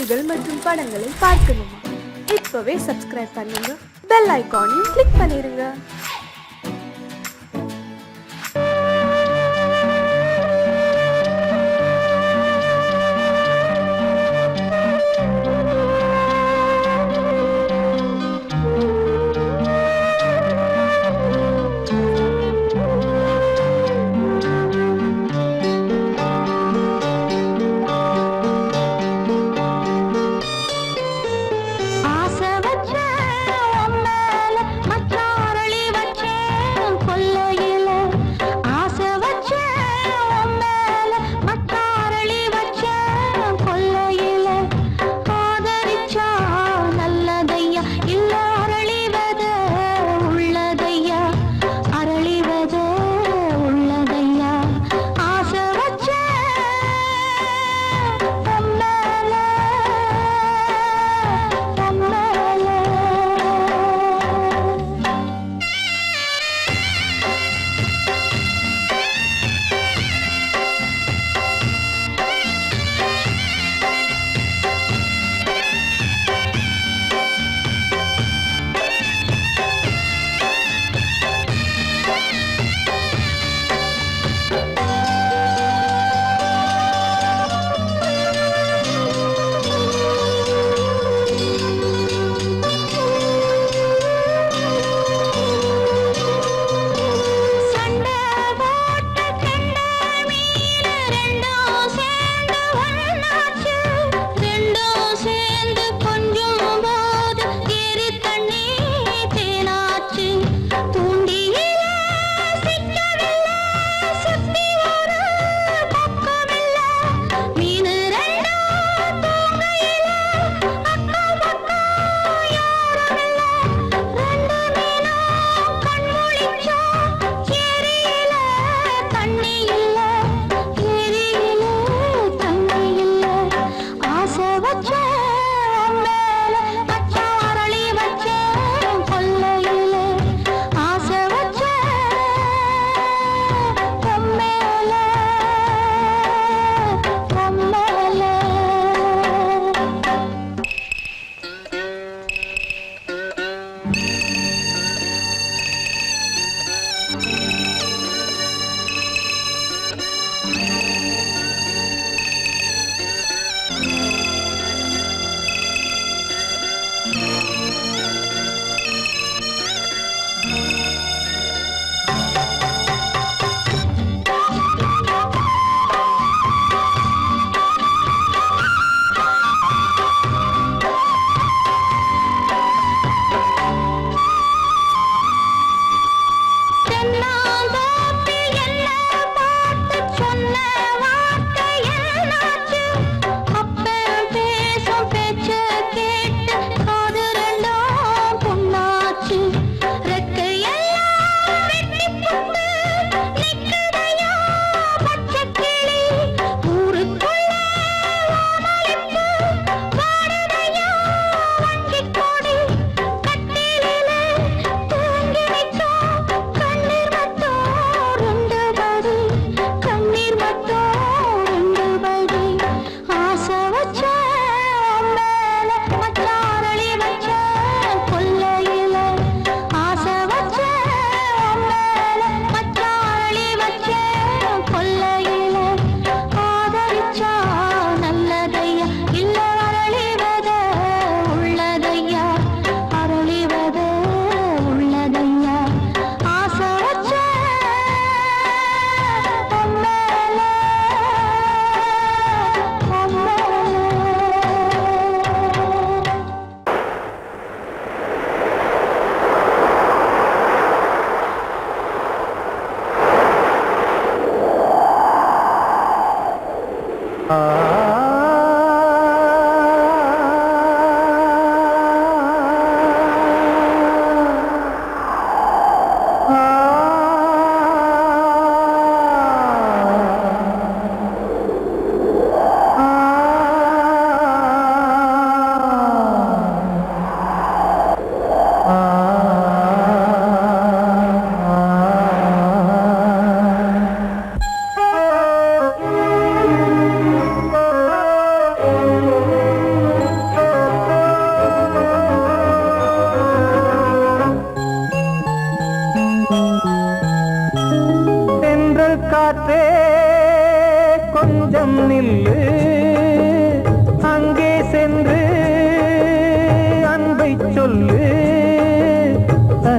செய்திகள் மற்றும் படங்களை பார்க்கணுமா? இப்பவே சப்ஸ்கிரைப் பண்ணுங்க, பெல் ஐகானையும் கிளிக் பண்ணிருங்க. ஆசை வச்ச உன் மேல மச்சாரளி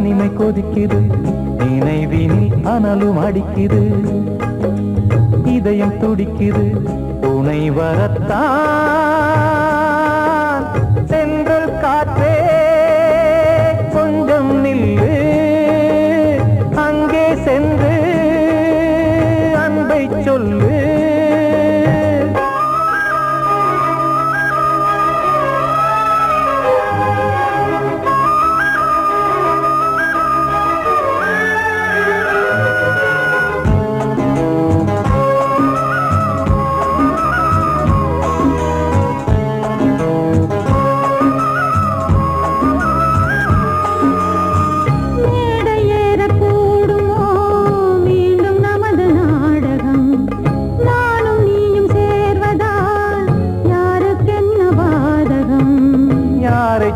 தனிமை கொதிக்குது நினைவினில் அனலும் அடிக்குது இதயம் துடிக்குது துணை வரத்தான் சென்றல் காற்றே கொஞ்சம் நில்லு அங்கே சென்று அன்பை சொல்லு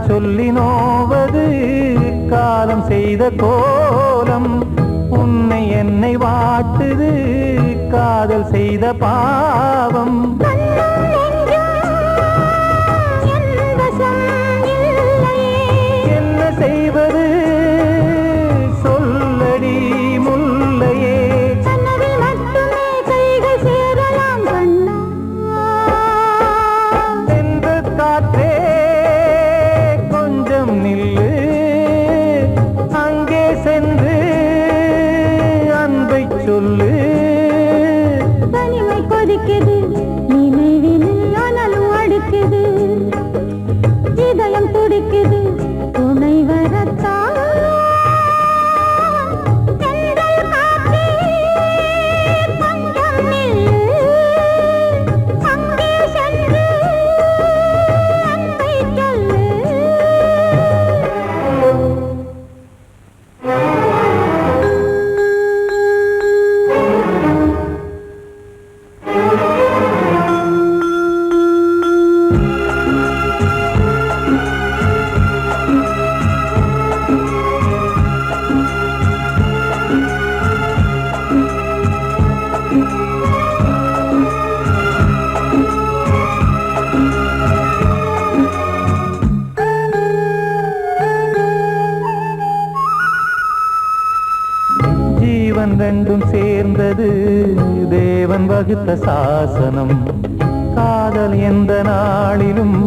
சொல்லி நோவது காலம் செய்த கோலம் உன்னை என்னை வாட்டுது காதல் செய்த பாவம் என்ன செய்வது சொல்லடி முல்லையே சென்று காற்றே நில்லு அங்கே சென்று அன்பை சொல்லு தனிமை கொதிக்குது நினைவினில் அனலும் அடிக்குது இதயம் துடிக்குது துணை வரத்தான் ரெண்டும் சேர்ந்தது தேவன் வகுத்த சாசனம் காதல் எந்த நாளிலும்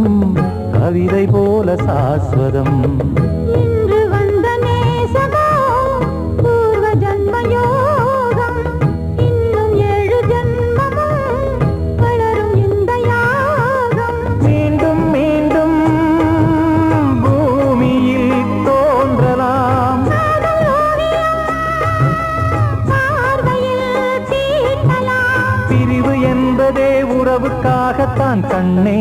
கவிதை போல சாஸ்வதம் இன்று வந்த நேசமோ பூர்வ ஜன்ம யோகம் இன்னும் 7 ஜன்மமும் வளரும் இந்த யாகம் மீண்டும் மீண்டும் பூமியில் தோன்றலாம் பிரிவு என்பதே உறவுக்காகத்தான் கண்ணே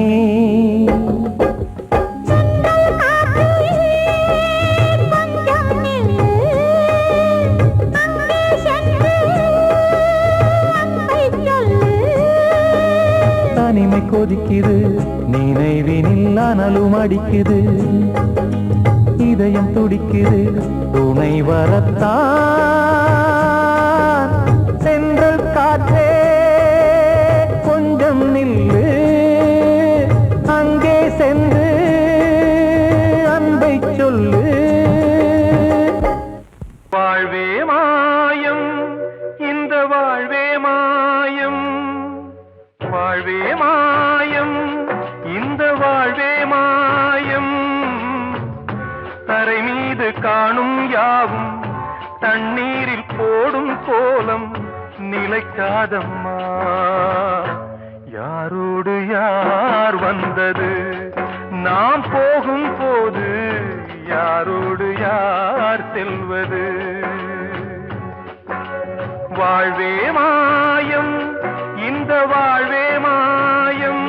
தனிமை கொதிக்குது நினைவினில் அனலும் அடிக்குது இதயம் துடிக்குது துணை வரத்தான் சென்றல் காற்றே கொஞ்சம் நில்லு அங்கே சென்று அன்பை சொல்லு வாழ்வே மாயம் இந்த வாழ்வே மாயம் வாழ்வே மாயம் இந்த வாழ்வே மாயம் தரை மீது காணும் யாவும் தண்ணீரில் போடும் கோலம் நிலைக்காதம்மா யாரோடு யார் வந்தது நாம் போகும் போது யாரோடு யார் செல்வது வாழ்வே மாயம் இந்த வாழ்வே மாயம்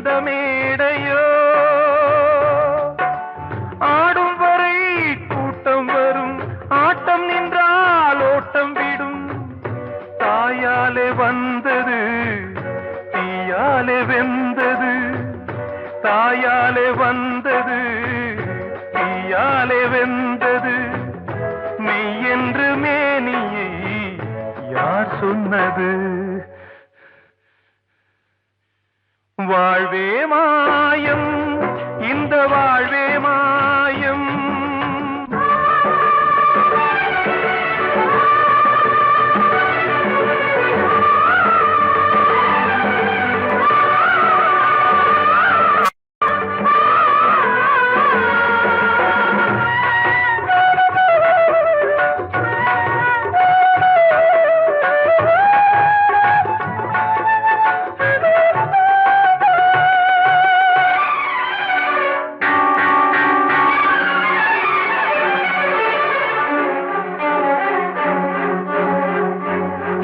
இந்த மேடையோ ஆடும் வரை கூட்டம் வரும் ஆட்டம் நின்றால் ஓட்டம் விடும் தாயாலே வந்தது தீயாலே வெந்தது தாயாலே வந்தது தீயாலே வெந்தது மெய் என்று மேனியை யார் சொன்னது வாழ்வே மாயம் இந்த வாழ்வே மாயம்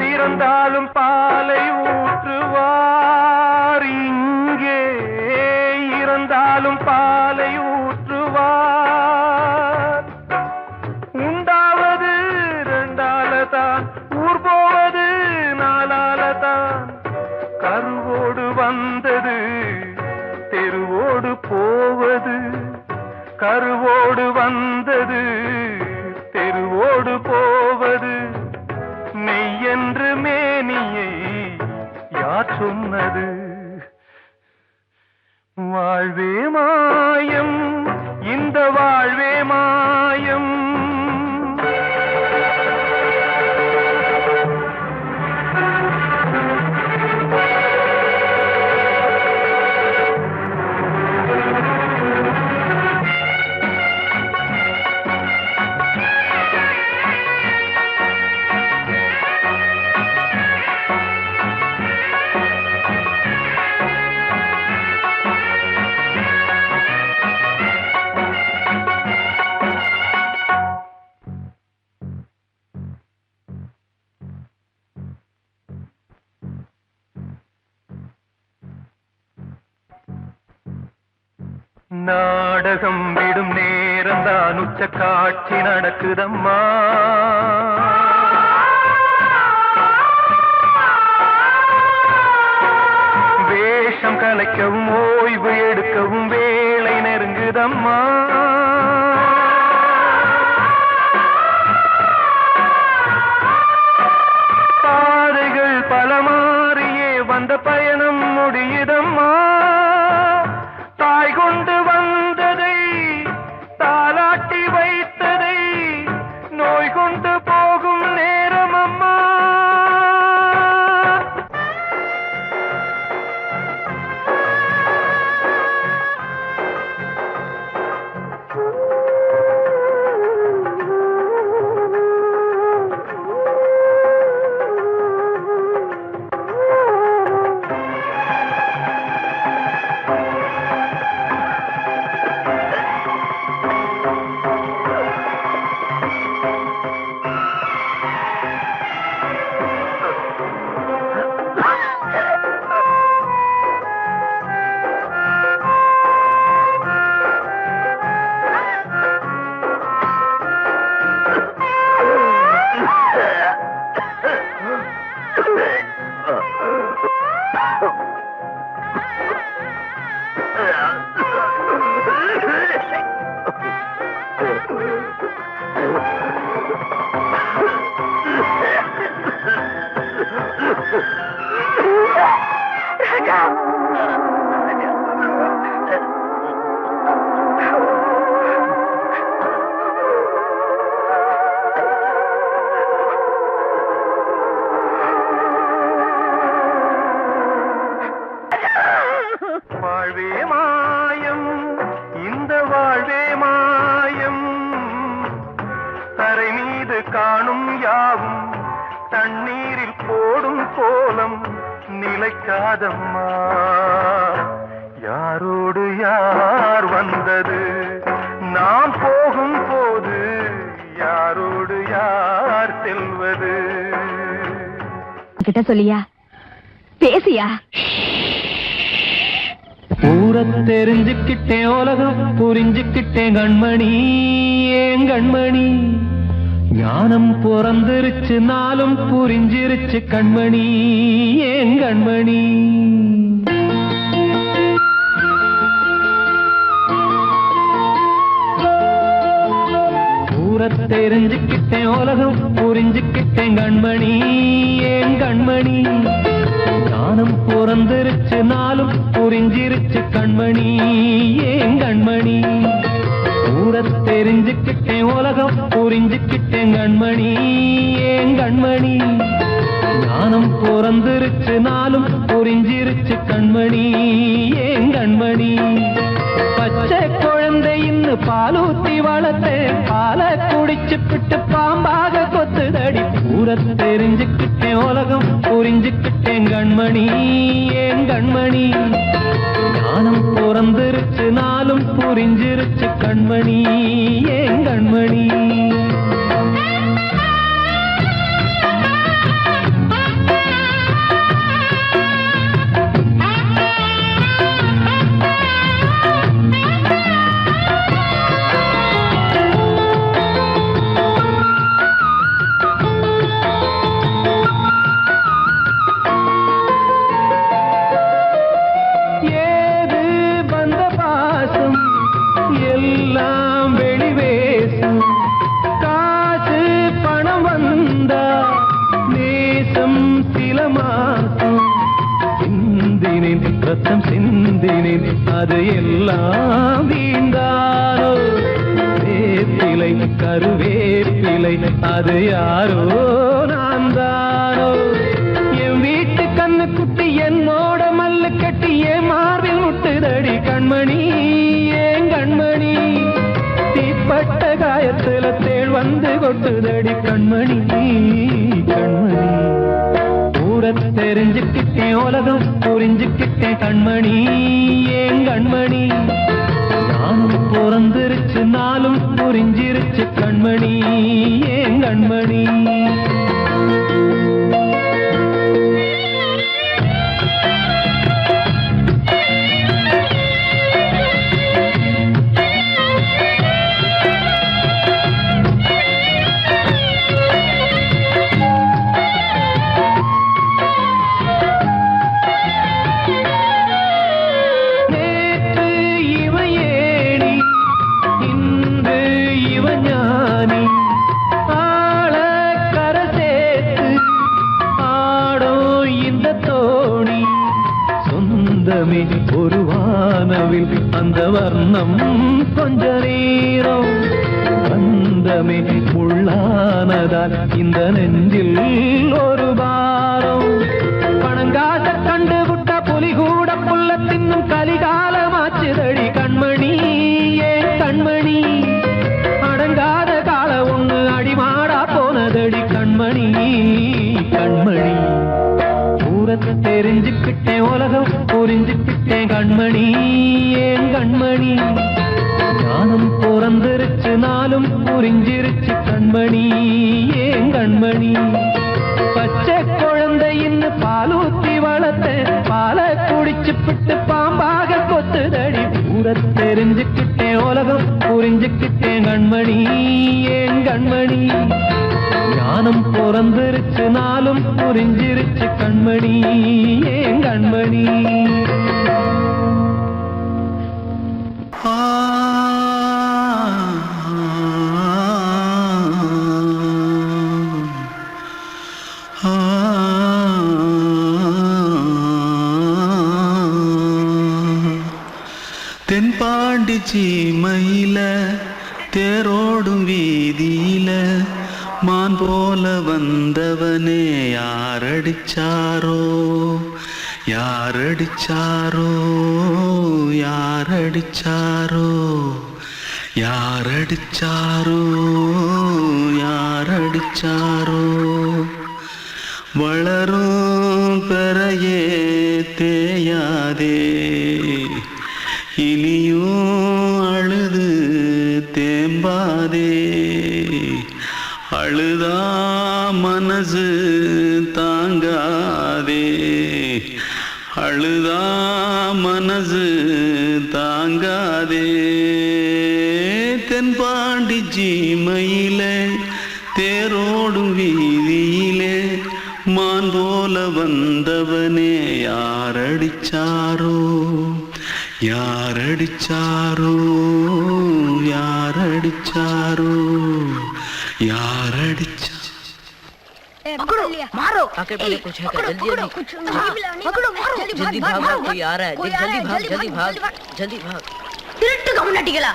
இறந்தாலும் பாலை ஊற்றுவார் இங்கே இறந்தாலும் பாலை ஊற்றுவார் உண்டாவது ரெண்டாலதான் ஊர் போவது நாலாலதான் கருவோடு வந்தது தெருவோடு போவது கருவோடு வந்தது தெருவோடு போவது மெய் என்று மேனியை யார் சொன்னது வாழ்வே மாயம் இந்த வாழ்வே மாயம் நாடகம் விடும் நேரம்தான் உச்ச காட்சி நடக்குதம்மா வேஷம் கலைக்கவும் ஓய்வு எடுக்கவும் வேளை நெருங்குதம்மா பாதைகள் பல மாறியே வந்த பயணம் முடியுதம்மா தாய் கொண்டு வந்ததை தாலாட்டி வைத்ததை நோய் கொண்டு போகும் நேரம் அம்மா வாழ்வே மாயம் இந்த வாழ்வே மாயம் தரை மீது காணும் யாவும் தண்ணீரில் போடும் கோலம் நிலைக்காதம்மா யாரோடு யார் வந்தது நாம் போகும் போது யாரோடு யார் செல்வது கிட்ட சொல்லியா பேசியா ஊரை தெரிஞ்சுக்கிட்டேன் உலகம் புரிஞ்சுக்கிட்டேன் கண்மணி ஏன் கண்மணி ஞானம் பிறந்திருச்சு நாளும் புரிஞ்சிருச்சு கண்மணி ஏன் கண்மணி ஊரை தெரிஞ்சுக்கிட்டேன் உலகம் புரிஞ்சுக்கிட்டேன் கண்மணி ஏன் கண்மணி ஞானம் பிறந்திருச்சு நாளும் புரிஞ்சிருச்சு கண்மணி ஏன் கண்மணி ஊரை தெரிஞ்சுக்கிட்டேன் உலகம் புரிஞ்சுக்கிட்டேன் கண்மணி ஏன் கண்மணி ஞானம் பிறந்திருச்சு நாளும் புரிஞ்சிருச்சு கண்மணி ஏன் கண்மணி பச்சை குழந்தை இன்னும் பாலூத்தி வளர்த்தேன் பாலை குடிச்சு பிட்டு பாம்பாக கொத்துதடி ஊரை தெரிஞ்சுக்கிட்டேன் உலகம் புரிஞ்சுக்கிட்டேன் கண்மணி ஏன் கண்மணி ஞானம் பிறந்திருச்சு நாளும் புரிஞ்சிருச்சு கண்மணி ஏன் கண்மணி ரத்தம் சிந்தினேன் அது எல்லாம் வீண்டானோ வேப்பிலை கருவேப்பிலை அது யாரோ நான் தானோ என் வீட்டு கண்ணு குட்டி என்னோட மல்லு கட்டி என் மார்பில் முட்டுதடி கண்மணி ஏன் கண்மணி தீப்பட்ட காயத்துல தேள் வந்து கொட்டுதடி கண்மணி கண்மணி ஊரை தெரிஞ்சுக்கிட்டேன் உலகம் புரிஞ்சுக்கிட்டேன் கண்மணி ஏன் கண்மணி நானும் பிறந்திருச்சு நாளும் புரிஞ்சிருச்சு கண்மணி ஏன் கண்மணி ஒரு வானவில் அந்த வர்ணம் கொஞ்ச நேரம் வந்தமே உள்ளானதால் இந்த நெஞ்சில் ஒரு பாரம் பணங்காச கண்டு விட்ட புலி கூட புல்ல தின்னும் கலிகாலமாச்சுதடி கண்மணி ஏன் கண்மணி அடங்காத கால ஒண்ணு அடிமாடா போனதடி கண்மணி கண்மணி தெரிஞ்சுக்கிட்டேன் உலகம் புரிஞ்சுக்கிட்டேன் கண்மணி ஏன் கண்மணி ஞானம் பிறந்திருச்சு நாளும் புரிஞ்சிருச்சு கண்மணி ஏன் கண்மணி பச்சை குழந்தை இன்னும் பாலூத்தி வளர்த்தேன் பாலை குடிச்சு பிட்டு பாம்பாக கொத்துதடி ஊரை தெரிஞ்சுக்கிட்டேன் உலகம் புரிஞ்சுக்கிட்டேன் கண்மணி ஏன் கண்மணி ஞானம் பிறந்திருச்சு நாளும் புரிஞ்சிருச்சு கண்மணி ஏன் கண்மணி தென்பாண்டி சீமையில தேரோடும் வீதியில மான் போல வந்தவனே யாரடிச்சாரோ யாரடிச்சாரோ யாரடிச்சாரோ யாரடிச்சாரோ யாரடிச்சாரோ வளரும் பெறையே தேயாதே இனியும் அழுது தேம்பாதே அழுதா மனசு தாங்காதே அழுதா மனசு தாங்காதே தென்பாண்டி சீமையிலே தேரோடும் வீதியிலே மான் போல வந்தவனே யாரடிச்சாரோ யாரடிச்சாரோ யாரடிச்சாரோ யாரடிச்சா पकड़ो मारो आके पहले कुछ है जल्दी पकड़ो मारो जल्दी भाग कोई आ रहा है जल्दी भाग திருட்டு கம்யூனிட்டிகளா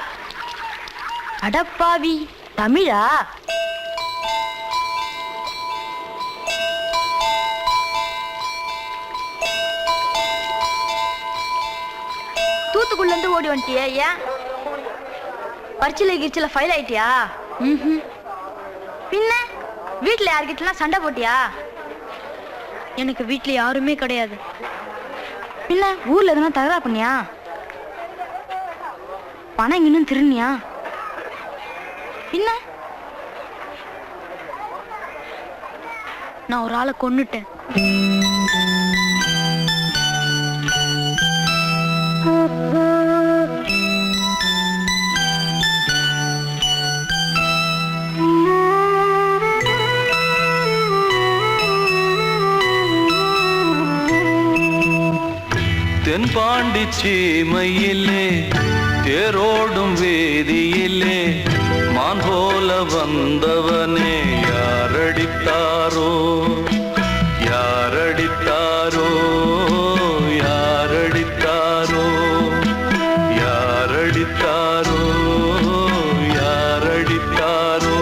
அடப்பாவி தமிழா தூத்துக்குள்ள இருந்து ஓடி வந்துட்டியா ஏன் பரிச்சையில கிரிச்சில ஃபைல் ஆயிட்டியா பின்ன வீட்டுல யார்கிட்டலாம் சண்டை போட்டியா எனக்கு வீட்டுல யாருமே கிடையாது பின்ன ஊர்ல எதுனா தகராறு பண்ணியா பணம் இன்னும் திருநியா பின்ன நான் ஒரு ஆளை கொன்னுட்டேன் தென்பாண்டி சீமையிலே தேரோடும் வேதியிலே மான் போல வந்தவனே யாரடித்தாரோ யாரடித்தாரோ யாரடித்தாரோ யாரடித்தாரோ யாரடித்தாரோ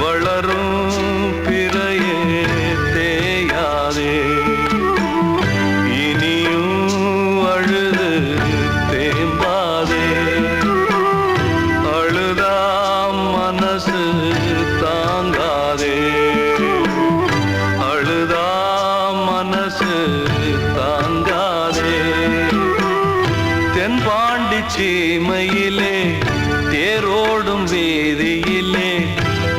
வளரும் பிறையே தேயாதே சீமையிலே தேரோடும் வேதியிலே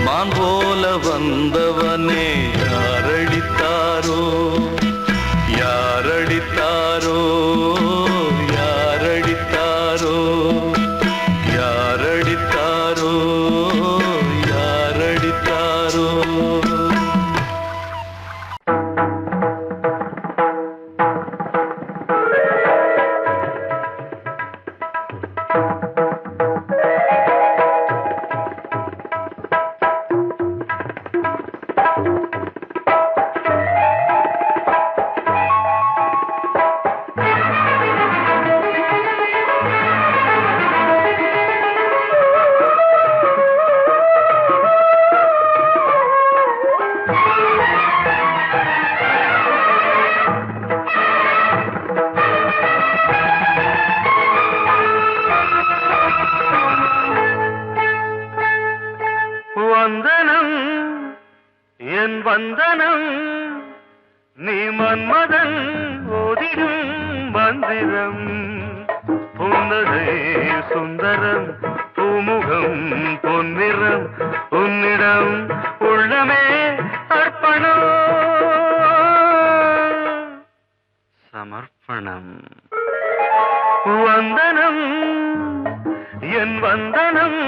மான் போல வந்தவனே யாரடித்தாரோ யாரடித்தாரோ யாரடித்தாரோ யாரடித்தாரோ யாரடித்தாரோ வந்தனம் என் வந்தனம் நீ மன்மதன் ஓதிடும் மந்திரம் புன்னகை சுந்தரம் பூமுகம் பொன்னிறம் உன்னிடம் உள்ளமே அர்ப்பணம் சமர்ப்பணம் வந்தனம் என் வந்தனம்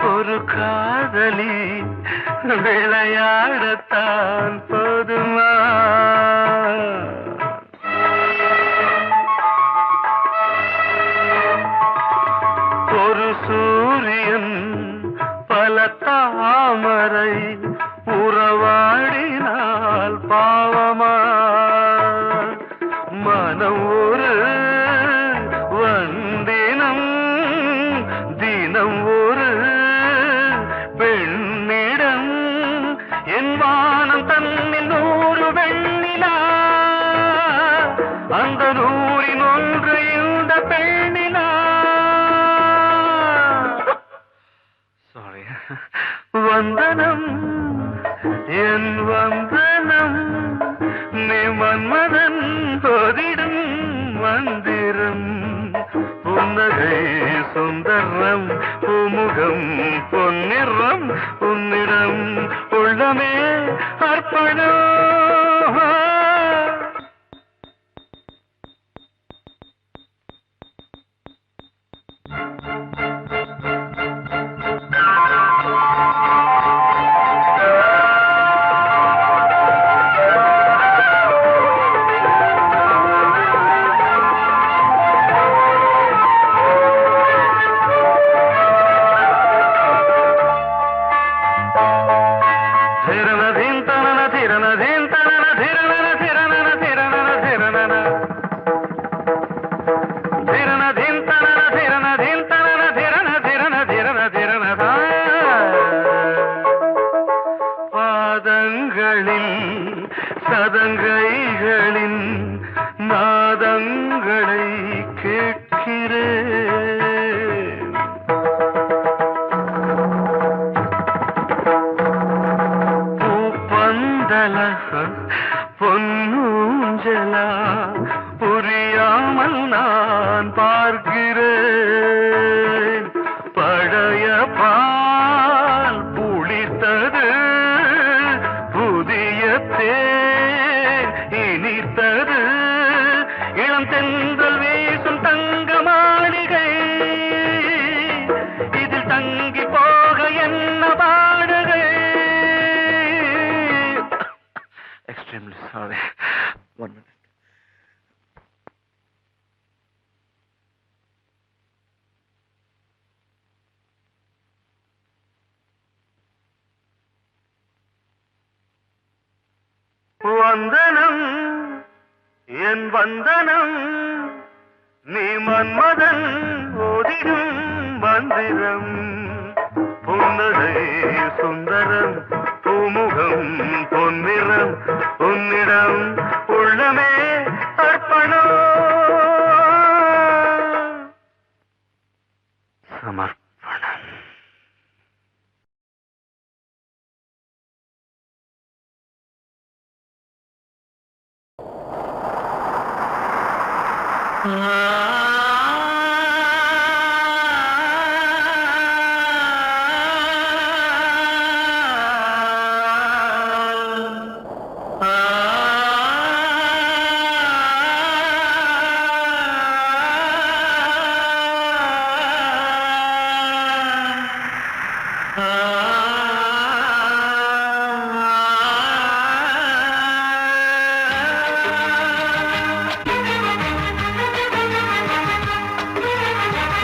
ஒரு காதலி விளையாடத்தான் போதுமா ஒரு சூரியன் பல தாமரை உறவாடினால் பாவமா மனம் ஒரு வண்டினம் வந்தனம் என் வந்தனம் நீ மன்மதன் போதிடும் மந்திரம் புன்னகை சுந்தரம் பூமுகம் பொன்னிறம் உன்னிடம் உள்ளமே அர்ப்பணம் சதங்கைகளின் நாதங்களை கேட்கிறேன் பூப்பந்தல பொன்னூஞ்சலா புரியாமல் நான் பார்க்கிறேன் பழைய பால் புளித்தது புதிய தேன் இனித்தது இளம் தென்றல் வீசும் தங்க மாளிகை இதில் தங்கி போக என்ன பாடுகை எக்ஸ்ட்ரீம்லி சாரி 1 minute வந்தனம் என் வந்தனம் நீ மன்மதன் ஓதிடும் மந்திரம் புன்னகை சுந்தரம் பூமுகம் பொன்னிறம் உன்னிடம் உள்ளமே அர்ப்பணம் சமர்ப்பணம்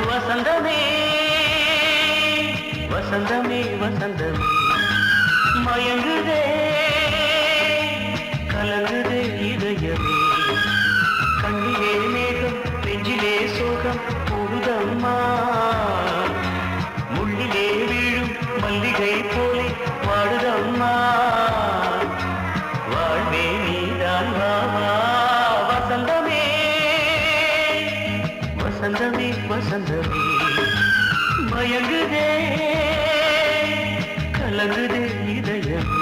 வசந்தமே வசந்தமே வசந்தமே மயங்குதே கலங்குதே இதயமே கண்ணிலே மேகம் நெஞ்சிலே சோகம் போகுதம்மா முள்ளிலே வீழும் மல்லிகை போலே வாடுதம்மா வாழ்வே நீதான் வாவா வசந்தமே வசந்தமே வசந்தமே மயங்குதே கலங்குதே இதயமே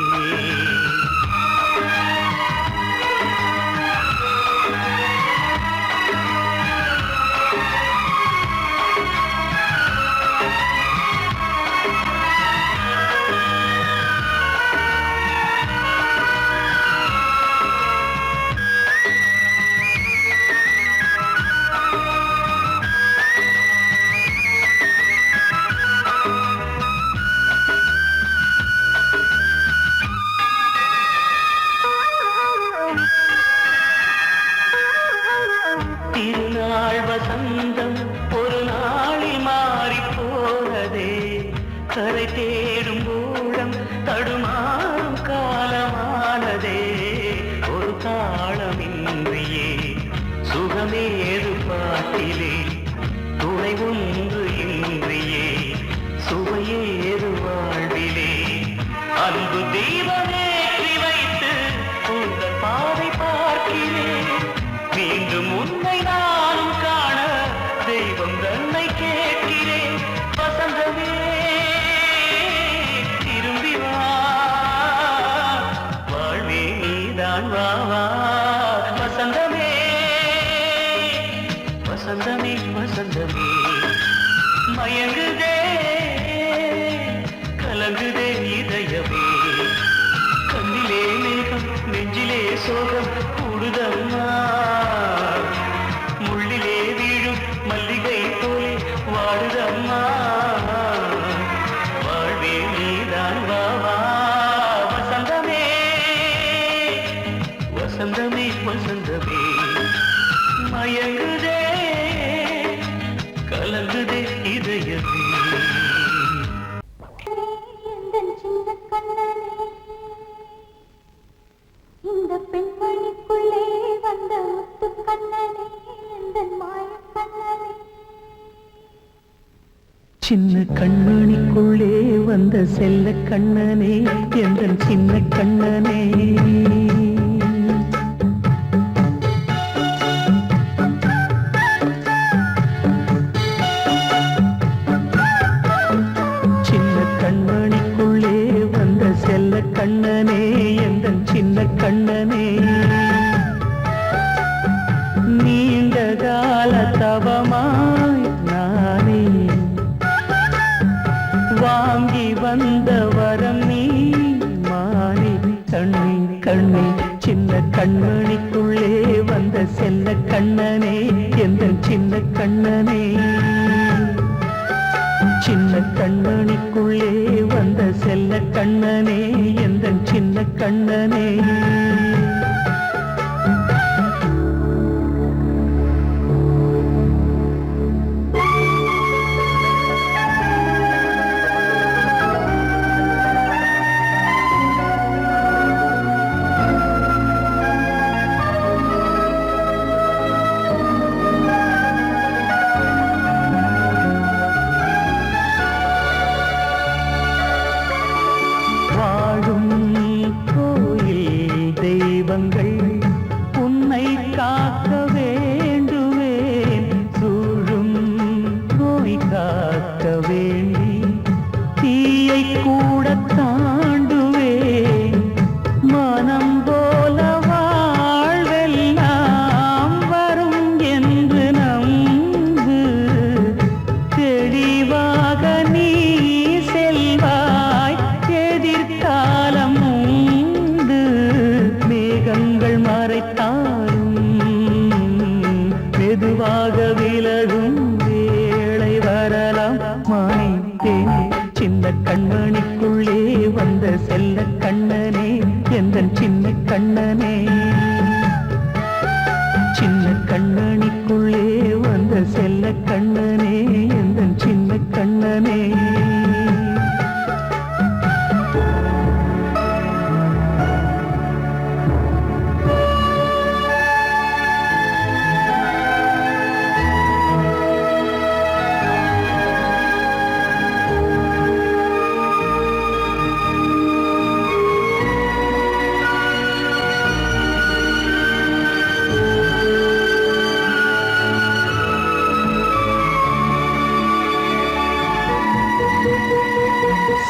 திருநாள் வசந்தம் ஒரு நாளில் மாறி போனதே கரை தேடும் ஊழம் தடுமாறும் காலமானதே ஒரு தாளமின்றியே சுகமேது பாட்டிலே துணை ஒன்று இன்றியே சுவையேது வாழ்விலே அன்பு தீபமேற்றி வைத்து உங்கள் பாதை பார்க்கிறேன் மீண்டும் உன்னை நானும் காண தெய்வம் தன்னை கேட்கிறேன் வசந்தமே மயங்குதே கலங்குதே இதயமே கண்ணிலே மேகம் நெஞ்சிலே சோகம் கூடுதம்மா முள்ளிலே வீழும் மல்லிகை போலே வாடுதம்மா வாழ்வே நீதான் வாவா வசந்தமே வசந்தமே வசந்தமே மயங்குதே கலங்குதே இதயமே எந்தன் சின்ன கண்ணனே இந்த பெண்மணிக்குள்ளே வந்த முத்து கண்ணனே எந்தன் மாய கண்ணனே சின்ன கண்மணிக்குள்ளே வந்த செல்ல கண்ணனே எந்தன் சின்ன கண்ணனே சின்ன கண்மணிக்குள்ளே வந்த செல்ல கண்ணனே எந்தன் சின்ன கண்ணனே நீண்ட கால தவமாய் நானே வாங்கி வந்த வரம் நீ மாறி கண்ணி கண்ணி சின்ன கண்மணிக்குள்ளே வந்த செல்ல கண்ணனே எந்தன் சின்ன கண்ணனே சின்ன கண்மணிக்குள்ளே வந்த செல்ல கண்ணனே எந்தன் சின்ன கண்ணனே வாழும் கோயில் தெய்வங்கள் உன்னை காக்க வேண்டுவேன் சூழும் நோய் காக்க வேண்டி தீயை கூட தாண்டுவேன் மனம் போல வாழ்வெல்லாம் வரும் என்று நம்பு தெளிவாக நீ செல்வாய் எதிர்காலம் உண்டு மேகங்கள் மறைத்தாலும் மெதுவாக விலகும் வேளை வரலாம் மானேன் சின்ன கண்மணிக்குள்ளே வந்த செல்ல கண்ணனே எந்தன் சின்ன கண்ணனே சின்ன கண்ணனிக்குள்ளே வந்த செல்ல கண்ணனே எந்தன் சின்ன கண்ணனே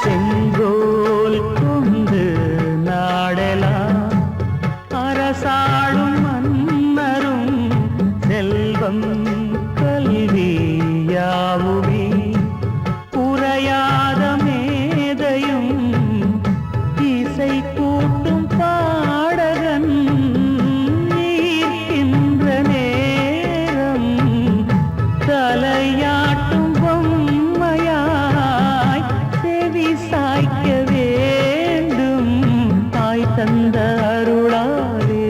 செங்கோல் கொண்டு நாடலாம் அரசாளும் மன்னரும் செல்வம் கல்வி யாவுமே உரையாத மேதையும் இசை கூட்டும் பாடகன் ஈர்க்கின்ற நேரம் தலையாட்டும் பொம்மையாய் செவி சாய்க்க வேண்டும் தாய் தந்த அருளாலே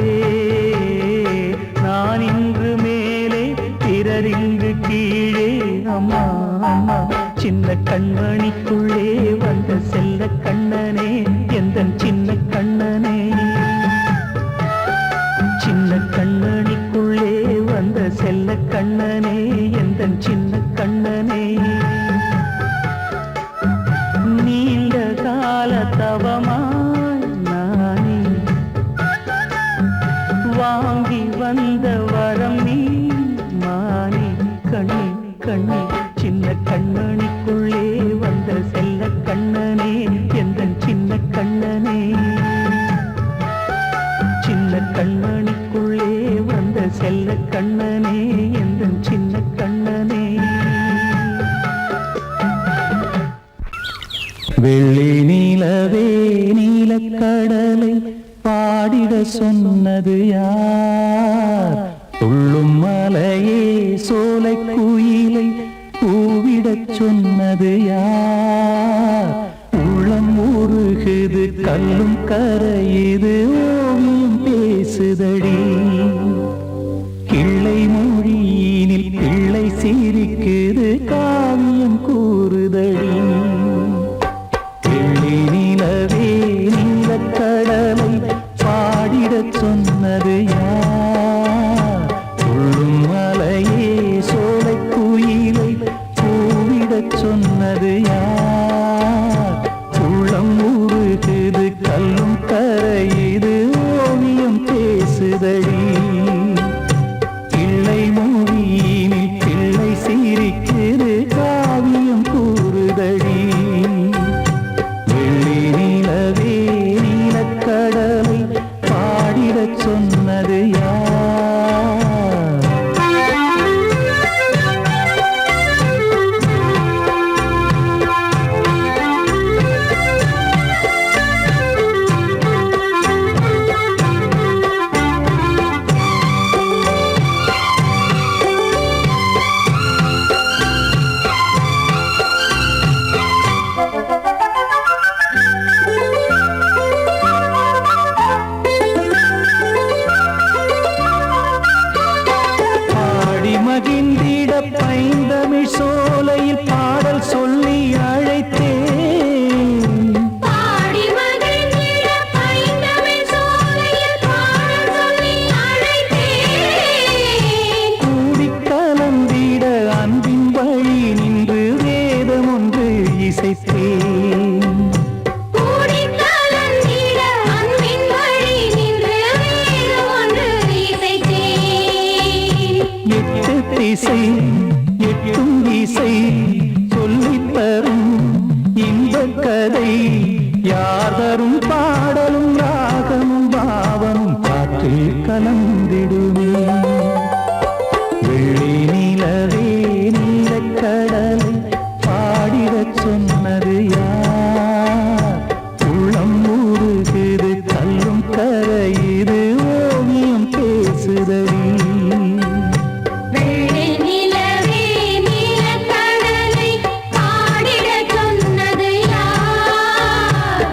நான் இன்று மேலே பிறரிங்கு கீழே அம்மா அம்மா சின்ன கண்மணிக்குள்ளே வந்த செல்ல கண்ணனே எந்தன் சின்ன கண்ணனே சின்ன கண்ணனிக்குள்ளே வந்த செல்ல கண்ணனே எந்தன் சின்ன கண்ணனே நீண்ட கால தவமாய் நானே வாங்கி வந்த வரம் நீ மானே கண்ணி கண்ணி சின்ன கண்ணனிக்குள்ளே வந்த செல்ல கண்ணனே எந்தன் சின்ன கண்ணனே சின்ன கண்மணிக்குள்ளே வந்த செல்ல கண்ணனே எந்தன் சின்ன கண்ணனே நீலக்கடலை பாடிட சொன்னது யார்? துள்ளும் மலையே சோலை குயிலை பூவிடச் சொன்னது யார்? உள்ளம் உருகுது கல்லும் கரையுது ஓவியம் பேசுதடி. கிள்ளை மொழியினில் பிள்ளை சிரிக்குது காவியம் கூறுதடி. வெள்ளி நிலவே நீலக்கடலை பாடிடச் சொன்னது யார்? துள்ளும் மலையே சோலை குயிலை பூவிடச் சொன்னது யார்? உள்ளம் உருகுது கல்லும் கரையுது ஓவியம் பேசுதடி. பிள்ளை மொழியினில் பிள்ளை சிரிக்குது காவியம் கூறுதடி. வெள்ளி நிலவே நீலக்கடலை பாடிடச் சொன்னது யார்? மகிழ்ந்திட பைந்தமிழ் சோலையில் பாடல் சொல்லி அழைத்தேன். பாடி மகிழ்ந்திட பைந்தமிழ் சோலையில் பாடல் சொல்லி அழைத்தேன். கூடிக் கலந்திட அன்பின் வழி நின்று வேதம் ஒன்று இசைத்தேன். கூடிக் கலந்திட அன்பின் வழி நின்று வேதம் ஒன்று இசைத்தேன். எட்டு திசை எட்டும் திசை சொல்லித் தரும் இன்பக் கதை யார் தரும் பாடலும் ராகமும் பாவமும் காற்றில் கலந்திடுமே. வெள்ளி நிலவே நீலக்கடலை பாடிடச் சொன்னது யார்? உள்ளம் உருகுது கல்லும் கரையுது ஓவியம் பேசுதடி. வெள்ளி நிலவே நீலக்கடலை பாடிடச் சொன்னது யார்?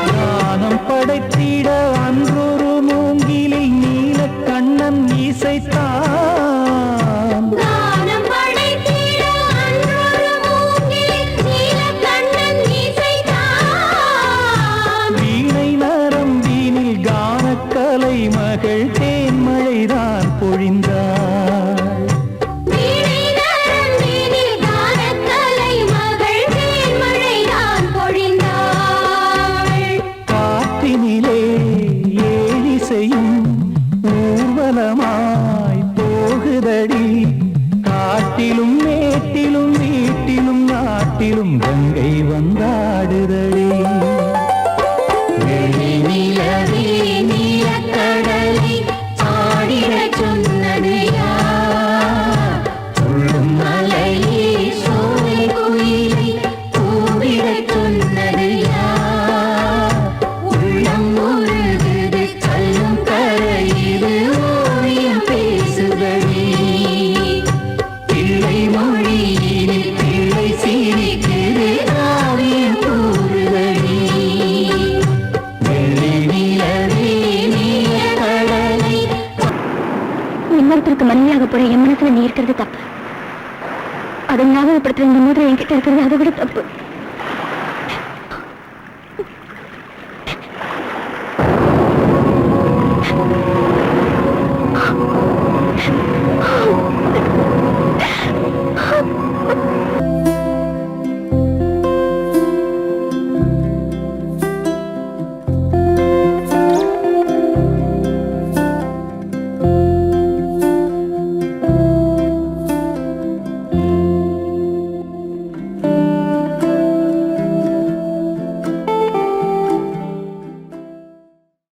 ஞானம் படைத்திட அன்றொரு மூங்கிலில் நீலக்கண்ணன் இசைத்தான். கானம் படைத்திட அன்றொரு மூங்கில் நீலக்கண்ணன் இசைத்தான். வீணை நரம்பினில் கானக்கலை மகள் தேன்மழைதான் பொழிந்தாள். வீணை நரம்பினில் கானக்கலை மகள் தேன்மழைதான் பொழிந்தாள். காற்றினிலே ஏழிசையும் ஊர்வலமாய் போகுதடி. காட்டிலும் மேட்டிலும் வீட்டிலும் நாட்டிலும் கங்கை வந்தாடுதடி. வெள்ளி நிலவே நீலக்கடலை பாடிடச் சொன்னது யார்? துள்ளும் மலையே சோலை குயிலை பூவிடச் சொன்னது யார்? உள்ளம் உருகுது கல்லும் கரையுது ஓவியம் பேசுதடி. பிள்ளை மொழியினில் பிள்ளை சிரிக்குது காவியம் கூறுதடி. வெள்ளி நிலவே நீலக்கடலை. இன்னொருத்தருக்கு மனைவியாக போற என் மனசுல நீ இருக்கிறது தப்பு. அதை ஞாபகப்படுத்துற இந்த மாதிரி என்கிட்ட இருக்கிறது அதை விட தப்பு.